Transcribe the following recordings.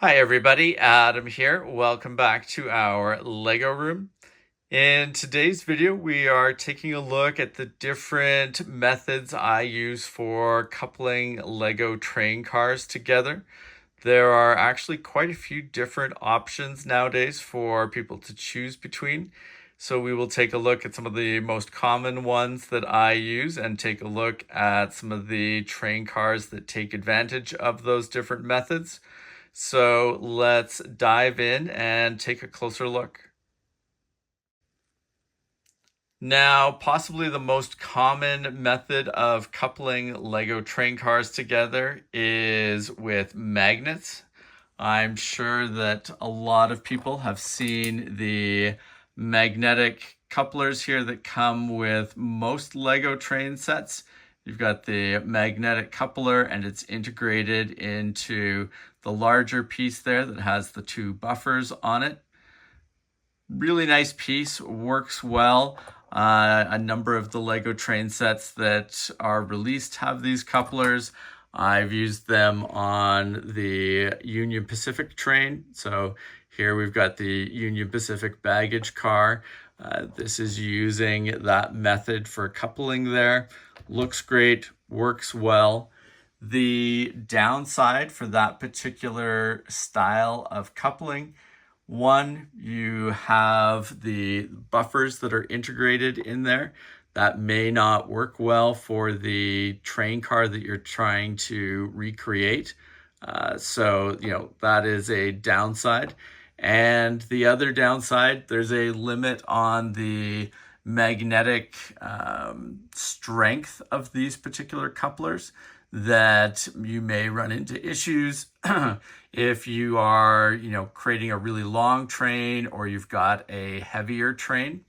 Hi everybody, Adam here. Welcome back to our Lego room. In today's video, we are taking a look at the different methods I use for coupling Lego train cars together. There are actually quite a few different options nowadays for people to choose between. So we will take a look at some of the most common ones that I use and take a look at some of the train cars that take advantage of those different methods. So let's dive in and take a closer look. Now, possibly the most common method of coupling Lego train cars together is with magnets. I'm sure that a lot of people have seen the magnetic couplers here that come with most Lego train sets. You've got the magnetic coupler and it's integrated into the larger piece there that has the two buffers on it. Really nice piece, works well. A number of the Lego train sets that are released have these couplers. I've used them on the Union Pacific train. So here we've got the Union Pacific baggage car. This is using that method for coupling there. Looks great, works well. The downside for that particular style of coupling, one, you have the buffers that are integrated in there. That may not work well for the train car that you're trying to recreate. That is a downside. And the other downside, there's a limit on the magnetic strength of these particular couplers that you may run into issues if you are, creating a really long train or you've got a heavier train.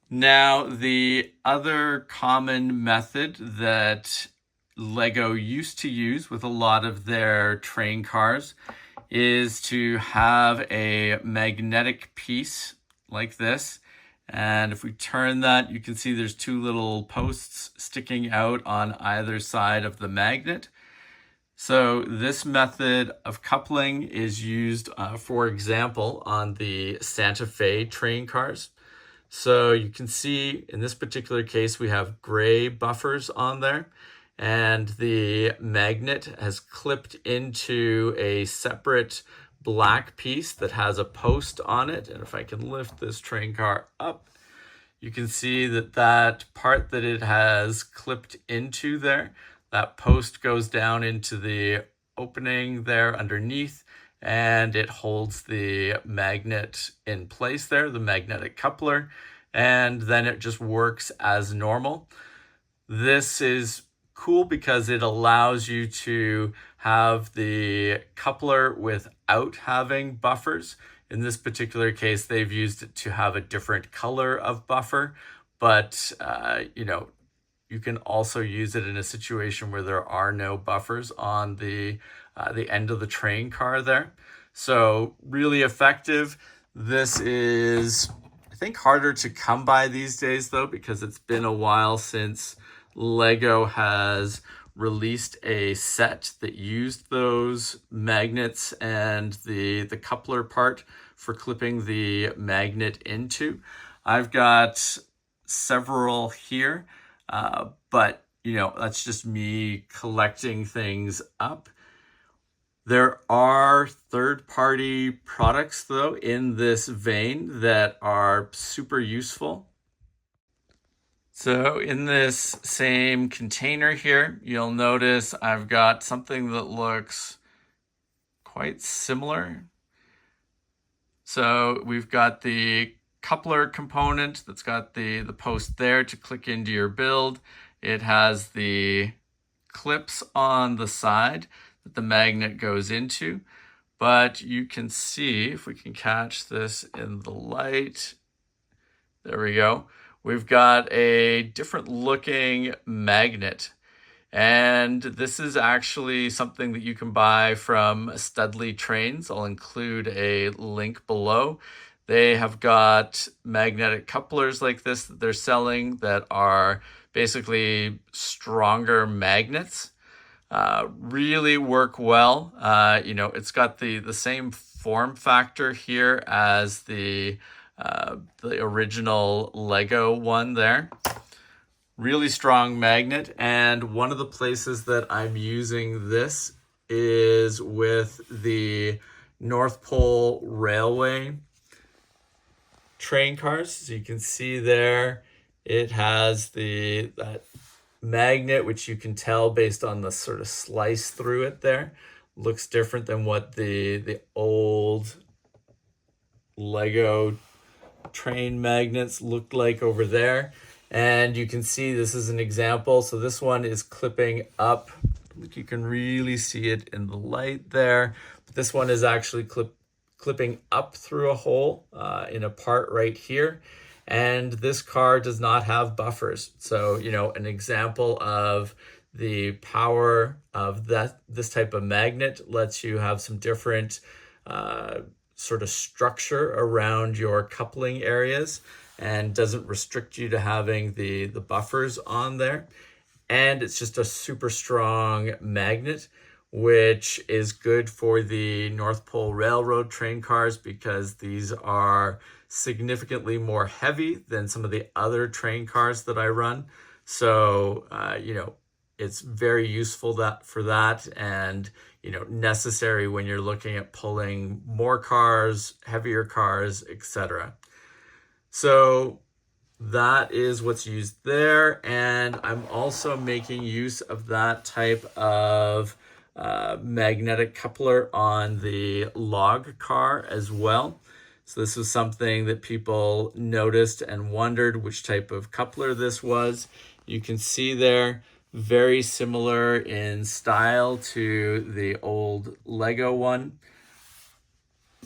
Now, the other common method that Lego used to use with a lot of their train cars is to have a magnetic piece like this. And if we turn that, you can see there's two little posts sticking out on either side of the magnet. So this method of coupling is used, for example, on the Santa Fe train cars. So you can see in this particular case, we have gray buffers on there, and the magnet has clipped into a separate black piece that has a post on it. And if I can lift this train car up, you can see that that part that it has clipped into there, that post goes down into the opening there underneath, and it holds the magnet in place there, the magnetic coupler, and then it just works as normal. This is cool because it allows you to have the coupler without having buffers. In this particular case, they've used it to have a different color of buffer, but you can also use it in a situation where there are no buffers on the end of the train car there. So really effective. This is, I think, harder to come by these days though, because it's been a while since Lego has released a set that used those magnets and the coupler part for clipping the magnet into. I've got several here, but that's just me collecting things up. There are third-party products though in this vein that are super useful. So in this same container here, you'll notice I've got something that looks quite similar. So we've got the coupler component that's got the post there to click into your build. It has the clips on the side that the magnet goes into. But you can see, if we can catch this in the light, there we go. We've got a different looking magnet. And this is actually something that you can buy from Studley Trains. I'll include a link below. They have got magnetic couplers like this that they're selling that are basically stronger magnets. really work well. You know, it's got the same form factor here as the original Lego one there. Really strong magnet, and one of the places that I'm using this is with the North Pole Railway train cars. So you can see there it has that magnet, which you can tell based on the sort of slice through it there. Looks different than what the old Lego train magnets looked like over there. And you can see this is an example. So this one is clipping up. Look, you can really see it in the light there. But this one is actually clipping up through a hole in a part right here. And this car does not have buffers. So, you know, an example of the power of this type of magnet lets you have some different sort of structure around your coupling areas and doesn't restrict you to having the buffers on there. And it's just a super strong magnet, which is good for the North Pole Railroad train cars because these are significantly more heavy than some of the other train cars that I run. So, you know, it's very useful for that, and, you know, necessary when you're looking at pulling more cars, heavier cars, etc. So that is what's used there. And I'm also making use of that type of magnetic coupler on the log car as well. So this was something that people noticed and wondered which type of coupler this was. You can see there, very similar in style to the old Lego one,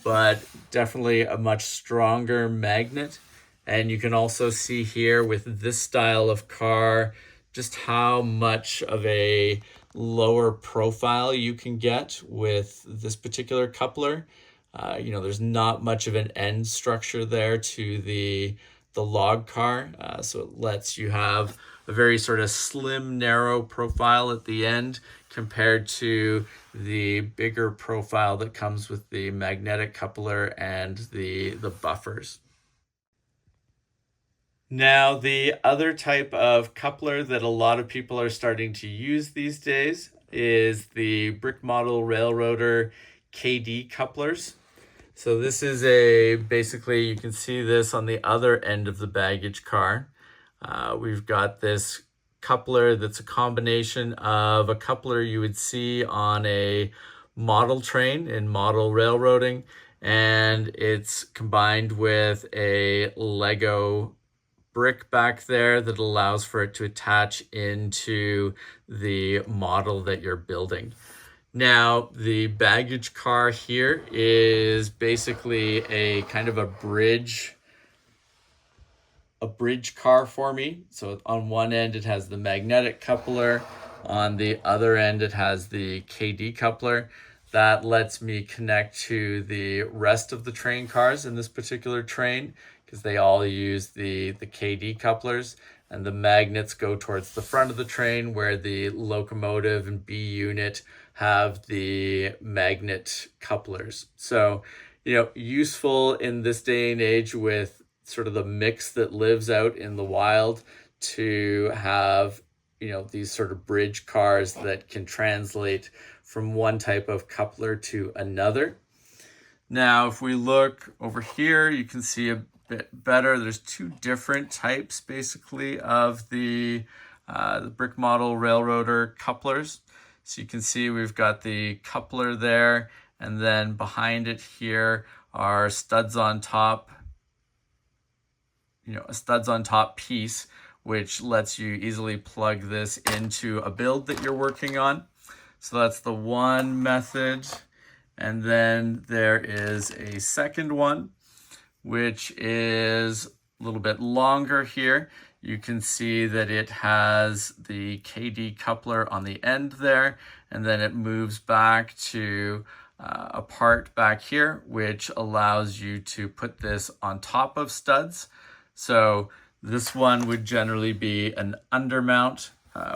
but definitely a much stronger magnet. And you can also see here with this style of car just how much of a lower profile you can get with this particular coupler. You know, there's not much of an end structure there to the log car, so it lets you have a very sort of slim, narrow profile at the end compared to the bigger profile that comes with the magnetic coupler and the buffers. Now, the other type of coupler that a lot of people are starting to use these days is the Brick Model Railroader KD couplers. So this is basically, you can see this on the other end of the baggage car. We've got this coupler that's a combination of a coupler you would see on a model train in model railroading, and it's combined with a Lego brick back there that allows for it to attach into the model that you're building. Now, the baggage car here is basically a kind of a bridge car for me. So on one end, it has the magnetic coupler. On the other end, it has the KD coupler. That lets me connect to the rest of the train cars in this particular train because they all use the KD couplers, and the magnets go towards the front of the train where the locomotive and B unit have the magnet couplers. So, you know, useful in this day and age with sort of the mix that lives out in the wild to have, you know, these sort of bridge cars that can translate from one type of coupler to another. Now, if we look over here, you can see a bit better. There's two different types basically of the Brick Model Railroader couplers. So you can see we've got the coupler there, and then behind it here are studs on top, you know, a studs on top piece, which lets you easily plug this into a build that you're working on. So that's the one method. And then there is a second one, which is a little bit longer here. You can see that it has the KD coupler on the end there, and then it moves back to a part back here, which allows you to put this on top of studs. So this one would generally be an undermount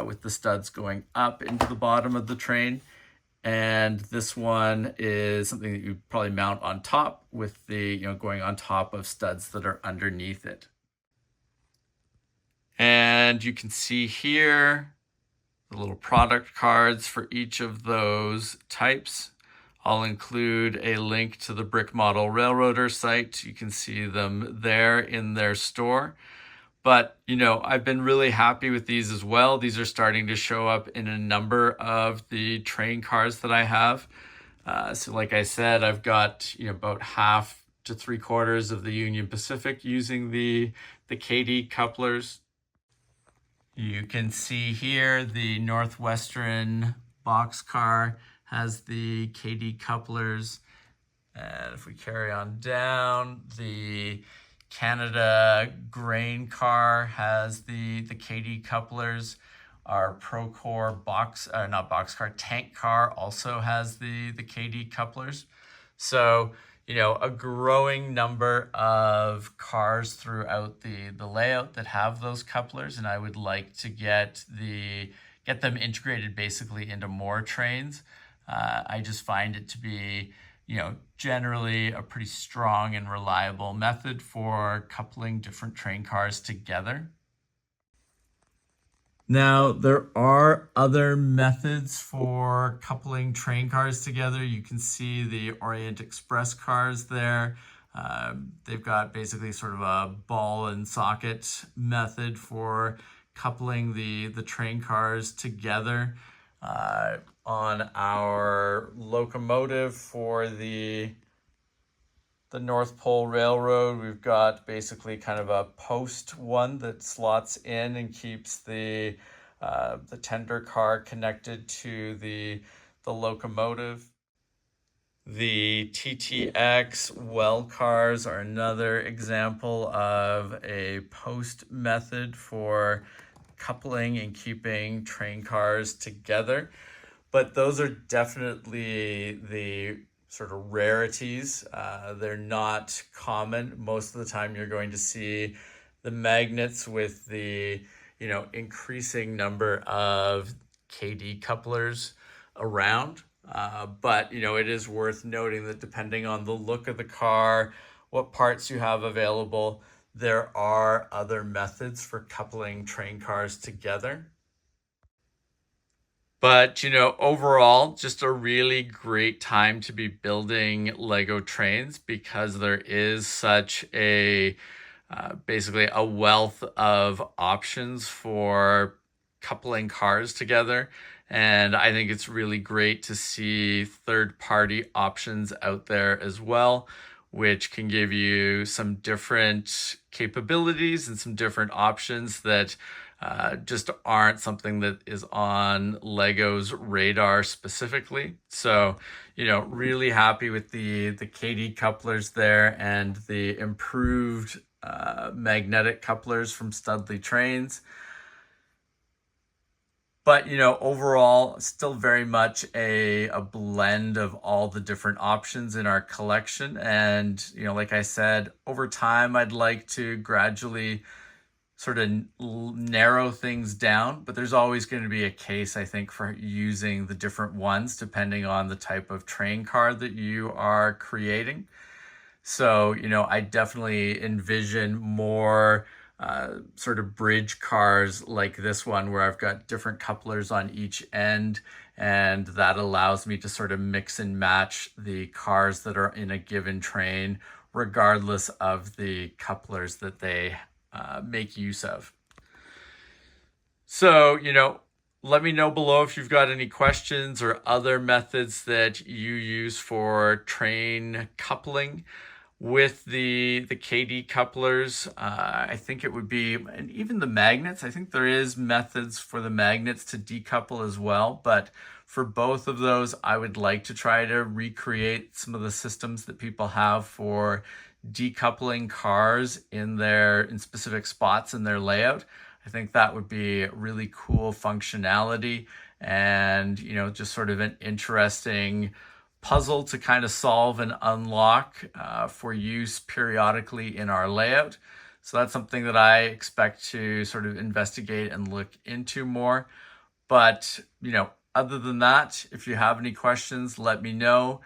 with the studs going up into the bottom of the train. And this one is something that you probably mount on top with the, going on top of studs that are underneath it. And you can see here the little product cards for each of those types. I'll include a link to the Brick Model Railroader site. You can see them there in their store. But, I've been really happy with these as well. These are starting to show up in a number of the train cars that I have. So like I said, I've got, about half to 3/4 of the Union Pacific using the KD couplers. You can see here the Northwestern boxcar has the KD couplers. And if we carry on down, the Canada grain car has the KD couplers. Our Procore tank car also has the KD couplers. So, a growing number of cars throughout the layout that have those couplers, and I would like to get them integrated basically into more trains. I just find it to be, generally a pretty strong and reliable method for coupling different train cars together. Now, there are other methods for coupling train cars together. You can see the Orient Express cars there. They've got basically sort of a ball and socket method for coupling the train cars together. On our locomotive for the North Pole Railroad, we've got basically kind of a post one that slots in and keeps the tender car connected to the locomotive. The TTX well cars are another example of a post method for coupling and keeping train cars together. But those are definitely the sort of rarities. They're not common. Most of the time you're going to see the magnets with the, increasing number of KD couplers around. But, it is worth noting that depending on the look of the car, what parts you have available, there are other methods for coupling train cars together. But, overall, just a really great time to be building Lego trains because there is such basically a wealth of options for coupling cars together. And I think it's really great to see third-party options out there as well, which can give you some different capabilities and some different options that just aren't something that is on Lego's radar specifically. So, really happy with the KD couplers there and the improved magnetic couplers from Studley Trains. But, overall, still very much a blend of all the different options in our collection. And, like I said, over time, I'd like to gradually sort of narrow things down, but there's always going to be a case, I think, for using the different ones depending on the type of train car that you are creating. So, I definitely envision more sort of bridge cars like this one where I've got different couplers on each end, and that allows me to sort of mix and match the cars that are in a given train regardless of the couplers that they make use of. So, let me know below if you've got any questions or other methods that you use for train coupling with the KD couplers. I think it would be, and even the magnets, I think there is methods for the magnets to decouple as well. But for both of those, I would like to try to recreate some of the systems that people have for decoupling cars in specific spots in their layout. I think that would be really cool functionality and, just sort of an interesting puzzle to kind of solve and unlock for use periodically in our layout. So that's something that I expect to sort of investigate and look into more. But, other than that, if you have any questions, let me know.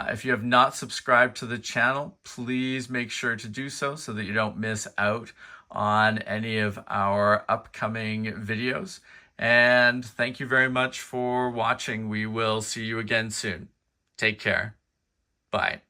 If you have not subscribed to the channel, please make sure to do so that you don't miss out on any of our upcoming videos. And thank you very much for watching. We will see you again soon. Take care. Bye.